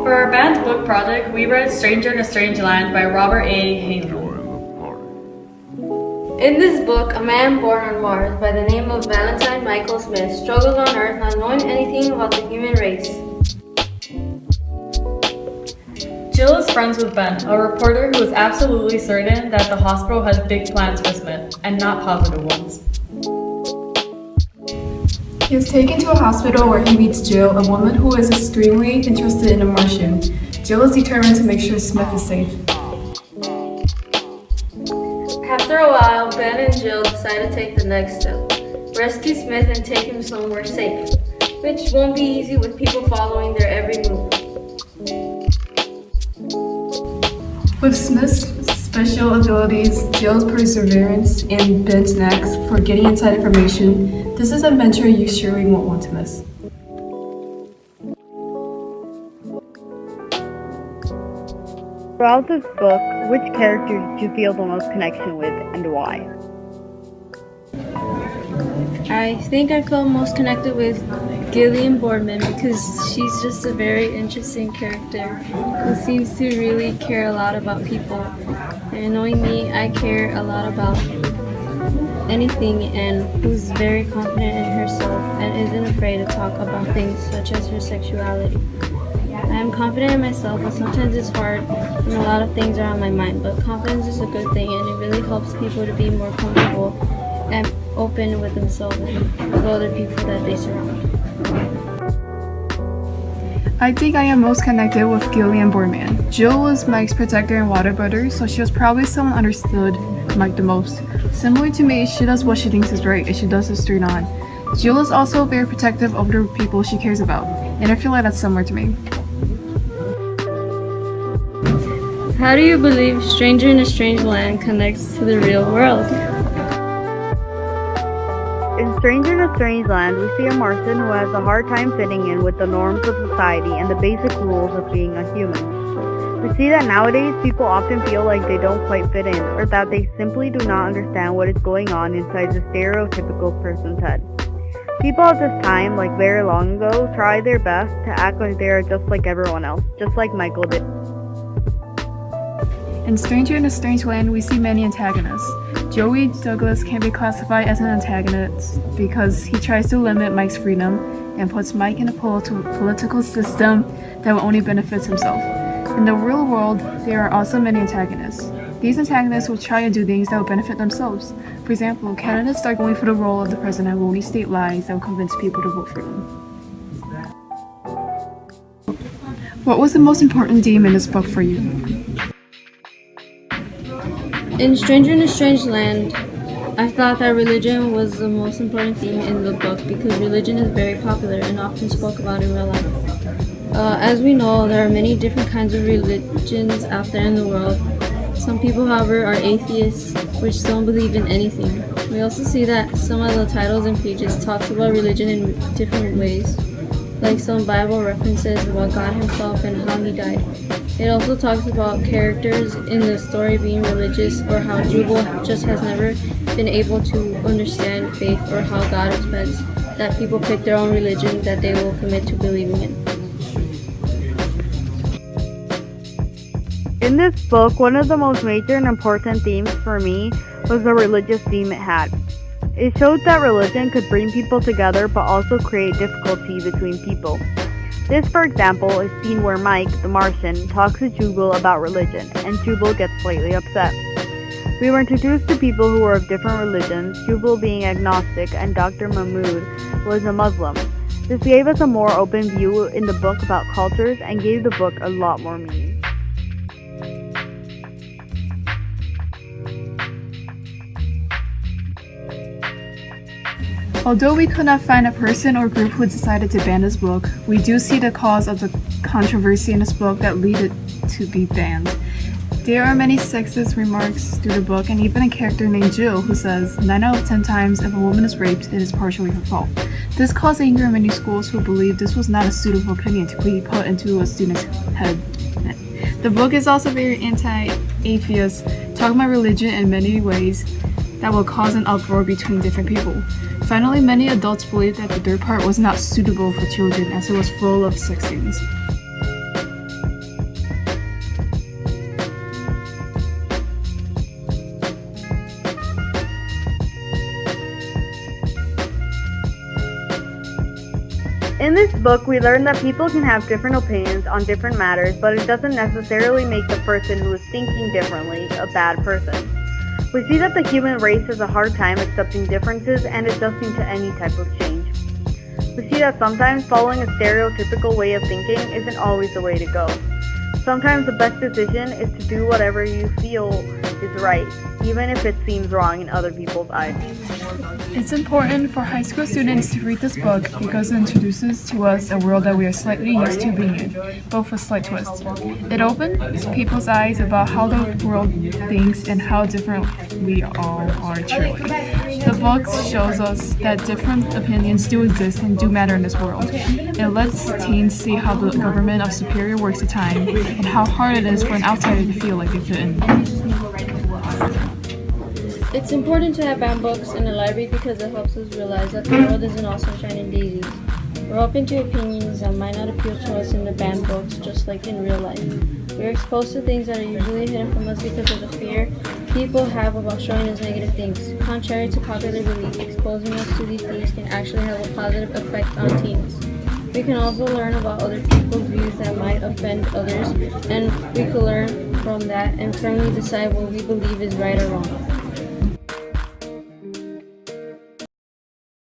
For our band's book project, we read Stranger in a Strange Land by Robert A. Heinlein. In this book, a man born on Mars by the name of Valentine Michael Smith struggles on Earth not knowing anything about the human race. Jill is friends with Ben, a reporter who is absolutely certain that the hospital has big plans for Smith, and not positive ones. He is taken to a hospital where he meets Jill, a woman who is extremely interested in a Martian. Jill is determined to make sure Smith is safe. After a while, Ben and Jill decide to take the next step. Rescue Smith and take him somewhere safe, which won't be easy with people following their every move. With Smith's special abilities, Jill's perseverance, and Ben's knack for getting inside information, this is an adventure you surely won't want to miss. Throughout this book, which character did you feel the most connection with and why? I think I felt most connected with Gillian Boardman because she's just a very interesting character who seems to really care a lot about people. And knowing me, I care a lot about anything and who's very confident in herself and isn't afraid to talk about things such as her sexuality. I am confident in myself, but sometimes it's hard when a lot of things are on my mind, but confidence is a good thing and it really helps people to be more comfortable and open with themselves and with other people that they surround. I think I am most connected with Gillian Boardman. Jill was Mike's protector and water brother, so she was probably someone understood Mike the most. Similar to me, she does what she thinks is right and she does it straight on. Jill is also very protective of the people she cares about, and I feel like that's similar to me. How do you believe Stranger in a Strange Land connects to the real world? In Stranger in a Strange Land, we see a Martian who has a hard time fitting in with the norms of society and the basic rules of being a human. We see that nowadays people often feel like they don't quite fit in, or that they simply do not understand what is going on inside the stereotypical person's head. People at this time, like very long ago, try their best to act like they are just like everyone else, just like Michael did. In Stranger in a Strange Land, we see many antagonists. Joey Douglas can be classified as an antagonist because he tries to limit Mike's freedom and puts Mike in a political system that will only benefit himself. In the real world, there are also many antagonists. These antagonists will try to do things that will benefit themselves. For example, candidates are going for the role of the president will only state lies that will convince people to vote for them. What was the most important theme in this book for you? In Stranger in a Strange Land, I thought that religion was the most important theme in the book because religion is very popular and often spoke about in real life. As we know, there are many different kinds of religions out there in the world. Some people, however, are atheists, which don't believe in anything. We also see that some of the titles and pages talks about religion in different ways, like some Bible references about God himself and how he died. It also talks about characters in the story being religious or how Jubal just has never been able to understand faith or how God expects that people pick their own religion that they will commit to believing in. In this book, one of the most major and important themes for me was the religious theme it had. It showed that religion could bring people together but also create difficulty between people. This, for example, is seen where Mike, the Martian, talks to Jubal about religion, and Jubal gets slightly upset. We were introduced to people who were of different religions, Jubal being agnostic and Dr. Mahmood was a Muslim. This gave us a more open view in the book about cultures and gave the book a lot more meaning. Although we could not find a person or group who decided to ban this book, we do see the cause of the controversy in this book that led it to be banned. There are many sexist remarks through the book and even a character named Jill who says 9 out of 10 times if a woman is raped, it is partially her fault. This caused anger in many schools who believed this was not a suitable opinion to be put into a student's head. The book is also very anti-atheist, talking about religion in many ways that will cause an uproar between different people. Finally, many adults believed that the third part was not suitable for children as it was full of sex scenes. this book, we learn that people can have different opinions on different matters, but it doesn't necessarily make the person who is thinking differently a bad person. We see that the human race has a hard time accepting differences and adjusting to any type of change. We see that sometimes following a stereotypical way of thinking isn't always the way to go. Sometimes the best decision is to do whatever you feel is right, even if it seems wrong in other people's eyes. It's important for high school students to read this book because it introduces to us a world that we are slightly used to being in, but with a slight twist. It opens people's eyes about how the world thinks and how different we all are truly. The book shows us that different opinions do exist and do matter in this world. It lets teens see how the government of Superior works at time and how hard it is for an outsider to feel like they fit in. It's important to have banned books in the library because it helps us realize that the world isn't all sunshine and daisies. We're open to opinions that might not appeal to us in the banned books, just like in real life. We're exposed to things that are usually hidden from us because of the fear people have about showing us negative things. Contrary to popular belief, exposing us to these things can actually have a positive effect on teens. We can also learn about other people's views that might offend others, and we can learn from that and firmly decide what we believe is right or wrong.